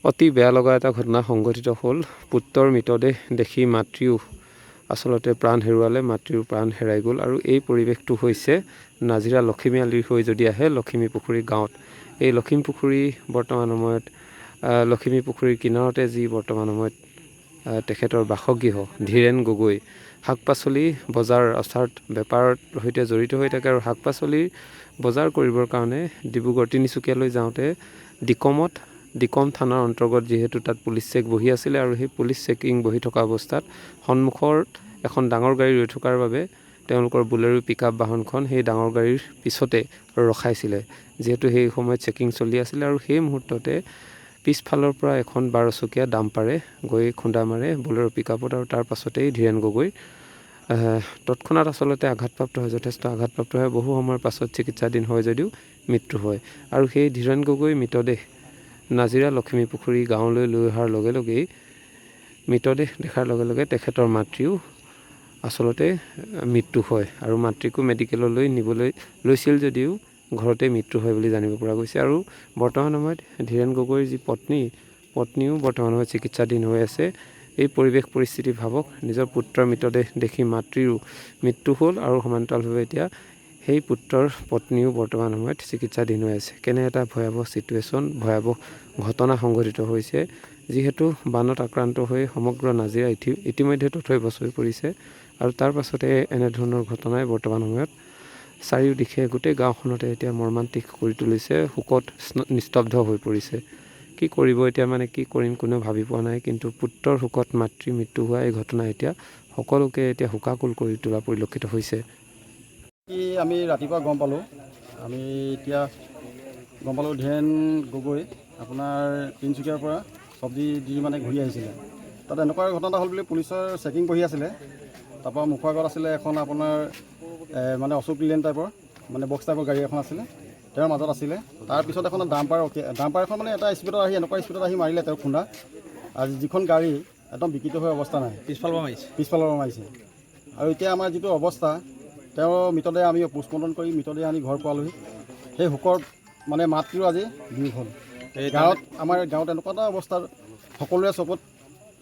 অতি বেয়া লগা এটা ঘটনা সংঘটিত হ'ল। পুত্ৰৰ মৃতদেহ দেখি মাতৃও আচলতে প্ৰাণ হেৰুৱালে, মাতৃও প্ৰাণ হেৰাই গ'ল। আৰু এই পৰিৱেশটো হৈছে নাজিৰা লখিমী আলিৰ হৈ যদি আহে লখিমী পুখুৰী গাঁৱত। এই লখিমী পুখুৰী বৰ্তমান সময়ত লখিমী পুখুৰীৰ কিনাৰতে যি বৰ্তমান সময়ত তেখেতৰ বাসগৃহ ধীৰেণ গগৈ শাক পাচলি বজাৰ অৰ্থাৎ বেপাৰৰ সৈতে জড়িত হৈ থাকে। আৰু শাক পাচলিৰ বজাৰ কৰিবৰ কাৰণে ডিব্ৰুগড় তিনিচুকীয়ালৈ যাওঁতে ডিকম থানাৰ অন্তৰ্গত যিহেতু তাত পুলিচ চেক বহি আছিলে, আৰু সেই পুলিচ চেকিং বহি থকা অৱস্থাত সন্মুখৰ এখন ডাঙৰ গাড়ী ৰৈ থকাৰ বাবে তেওঁলোকৰ বুলেৰো পিকআপ বাহনখন সেই ডাঙৰ গাড়ীৰ পিছতে ৰখাইছিলে, যিহেতু সেই সময়ত চেকিং চলি আছিলে। আৰু সেই মুহূৰ্ততে পিছফালৰ পৰা এখন 12 চকীয়া ডাম্পাৰে গৈ খুন্দা মাৰে বুলেৰো পিকআপত, আৰু তাৰ পাছতেই ধীৰেণ গগৈ তৎক্ষণাত আচলতে আঘাতপ্ৰাপ্ত হয়, যথেষ্ট আঘাতপ্ৰাপ্ত হয়। বহু সময়ৰ পাছত চিকিৎসাধীন হয় যদিও মৃত্যু হয়। আৰু সেই ধীৰেণ গগৈ মৃতদেহ নাজিৰা লখিমী পুখুৰী গাঁৱলৈ লৈ অহাৰ লগে লগেই মৃতদেহ দেখাৰ লগে লগে তেখেতৰ মাতৃও আচলতে মৃত্যু হয়। আৰু মাতৃকো মেডিকেললৈ নিবলৈ লৈছিল যদিও ঘৰতে মৃত্যু হয় বুলি জানিব পৰা গৈছে। আৰু বৰ্তমান সময়ত ধীৰেণ গগৈৰ যি পত্নীও বৰ্তমান সময়ত চিকিৎসাধীন হৈ আছে। এই পৰিৱেশ পৰিস্থিতি ভাবক, নিজৰ পুত্ৰৰ মৃতদেহ দেখি মাতৃৰো মৃত্যু হ'ল, আৰু সমান্তৰালভাৱে এতিয়া সেই পুত্ৰৰ পত্নীও বৰ্তমান সময়ত চিকিৎসাধীন হৈ আছে। কেনে এটা ভয়াৱহ চিটুৱেশ্যন, ভয়াৱহ ঘটনা সংঘটিত হৈছে। যিহেতু বানত আক্ৰান্ত হৈ সমগ্ৰ নাজিৰা ইতিমধ্যে তথৈবচ হৈ পৰিছে, আৰু তাৰ পাছতে এনেধৰণৰ ঘটনাই বৰ্তমান সময়ত চাৰিওদিশে গোটেই গাঁওখনতে এতিয়া মৰ্মান্তিক কৰি তুলিছে, শোকত নিস্তব্ধ হৈ পৰিছে। কি কৰিব এতিয়া, কি কৰিম কোনেও ভাবি পোৱা নাই। কিন্তু পুত্ৰৰ শোকত মাতৃ মৃত্যু হোৱা এই ঘটনা এতিয়া সকলোকে এতিয়া শোকাকুল কৰি তোলা পৰিলক্ষিত হৈছে। আমি ৰাতিপুৱা গম পালোঁ, আমি এতিয়া গম পালোঁ ধীৰেণ গগৈ আপোনাৰ তিনিচুকীয়াৰ পৰা চব্জি দি ঘূৰি আহিছিলে। তাত এনেকুৱা ঘটনা হ'ল বুলি পুলিচৰ চেকিং বহি আছিলে। তাৰপৰা মুখৰ আগত আছিলে এখন আপোনাৰ অশোক লেন টাইপৰ বক্স টাইপৰ গাড়ী এখন আছিলে, তেওঁৰ মাজত আছিলে। তাৰপিছত এখন ডাম্পাৰ এখন এটা স্পীডত আহি এনেকুৱা স্পীডত আহি মাৰিলে তেওঁ খুন্দা। আৰু যিখন গাড়ী একদম বিকৃত হৈ অৱস্থা নাই, পিছফালৰ পৰা মাৰিছে। আৰু এতিয়া আমাৰ যিটো অৱস্থা, তেওঁৰ মৃতদেহ আমি পোষ্টমৰ্টম কৰি মৃতদেহ আনি ঘৰ পোৱালোহি। সেই শোকৰ মাতৃও আজি বিয়োগ হ'ল। আমাৰ গাঁৱত এনেকুৱা এটা অৱস্থা, সকলোৰে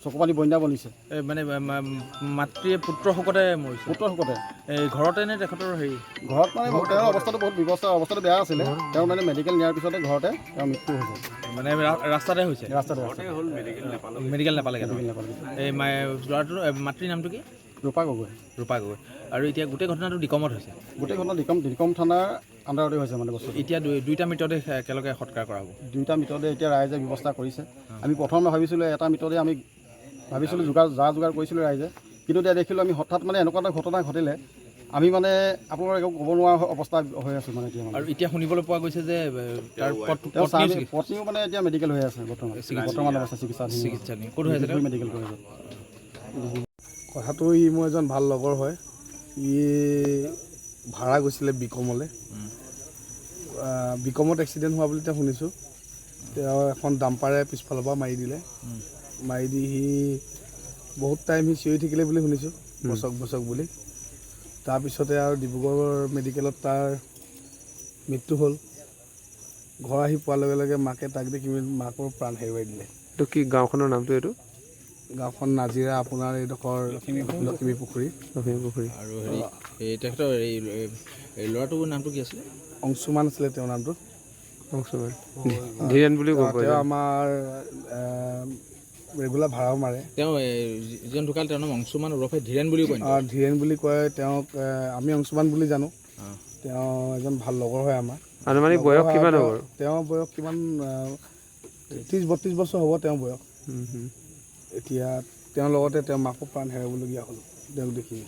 চকু পানী বন্যা বনিছে। মাতৃয়ে পুত্ৰৰ শোকতে মৰিছে। এই ঘৰতে নে তেখেতৰ ঘৰত তেওঁৰ অৱস্থাটো বহুত অৱস্থাটো বেয়া আছিলে। তেওঁ মেডিকেল নিয়াৰ পিছতে ঘৰতে তেওঁৰ মৃত্যু হৈছে। ৰাস্তাতে হৈছে, মেডিকেল নাপালে। এই ল'ৰাটোৰ মাতৃৰ নামটো কি? ৰূপা গগৈ। আৰু এতিয়া গোটেই ঘটনাটো ডিকমত হৈছে। গোটেই ঘটনা ডিকম থানাৰ আণ্ডাৰতে হৈছে বস্তু। এতিয়া দুইটা মৃতদেহ একেলগে সৎকাৰ কৰা হ'ব। দুইটা মৃতদেহ এতিয়া ৰাইজে ব্যৱস্থা কৰিছে। আমি প্ৰথমে ভাবিছিলোঁ এটা মৃতদেহ আমি ভাবিছিলোঁ যোগাৰ কৰিছিলোঁ ৰাইজে, কিন্তু এতিয়া দেখিলোঁ আমি হঠাৎ এনেকুৱা এটা ঘটনা ঘটিলে আমি আপোনাৰ একো ক'ব নোৱাৰা অৱস্থা হৈ আছোঁ এতিয়া। আৰু এতিয়া শুনিবলৈ পোৱা গৈছে যে তাৰ পত্নীও এতিয়া মেডিকেল হৈ আছে বৰ্তমান অৱস্থা চিকিৎসাধীন। ক'ত হৈ আছে মেডিকেল কলেজত। কথাটো মোৰ এজন ভাল লগৰ হয়। ভাড়া গৈছিলে বিকমলৈ। বিকমত এক্সিডেণ্ট হোৱা বুলি তেওঁ শুনিছোঁ। তেওঁ এখন ডাম্পাৰে পিছফালৰ পৰা মাৰি দিলে। মাৰি দি সি বহুত টাইম চিঞৰি থাকিলে বুলি শুনিছোঁ, বচক বুলি। তাৰপিছতে আৰু ডিব্ৰুগড় মেডিকেলত তাৰ মৃত্যু হ'ল। ঘৰ আহি পোৱাৰ লগে লগে মাকে তাক দেখি মাকৰ প্ৰাণ হেৰুৱাই দিলে। এইটো কি গাঁওখনৰ নামটো? এইটো গাঁওখন নাজিৰা, আপোনাৰ এইডোখৰ লখিমী পুখুৰী। আৰু তেখেতৰ এই ল'ৰাটোৰ নামটো কি আছিলে? অংশুমান আছিলে তেওঁৰ নামটো। ধীৰেণ বুলি ক'ব। তেওঁ আমাৰ ৰেগুলাৰ ভাড়াও মাৰে। তেওঁ যিজন ঢুকাল তেওঁৰ নাম অংশুমান ওৰফে ধীৰেণ বুলি কয়। ধীৰেণ বুলি কয় তেওঁক, আমি অংশুমান বুলি জানো। তেওঁ এজন ভাল লগৰ হয় আমাৰ। বয়স কিমান হ'ব? তেওঁৰ বয়স কিমান 30-32 বছৰ হ'ব তেওঁৰ বয়স। এতিয়া তেওঁৰ লগতে তেওঁৰ মাকো প্ৰাণ হেৰাবলগীয়া হ'ল তেওঁক দেখি।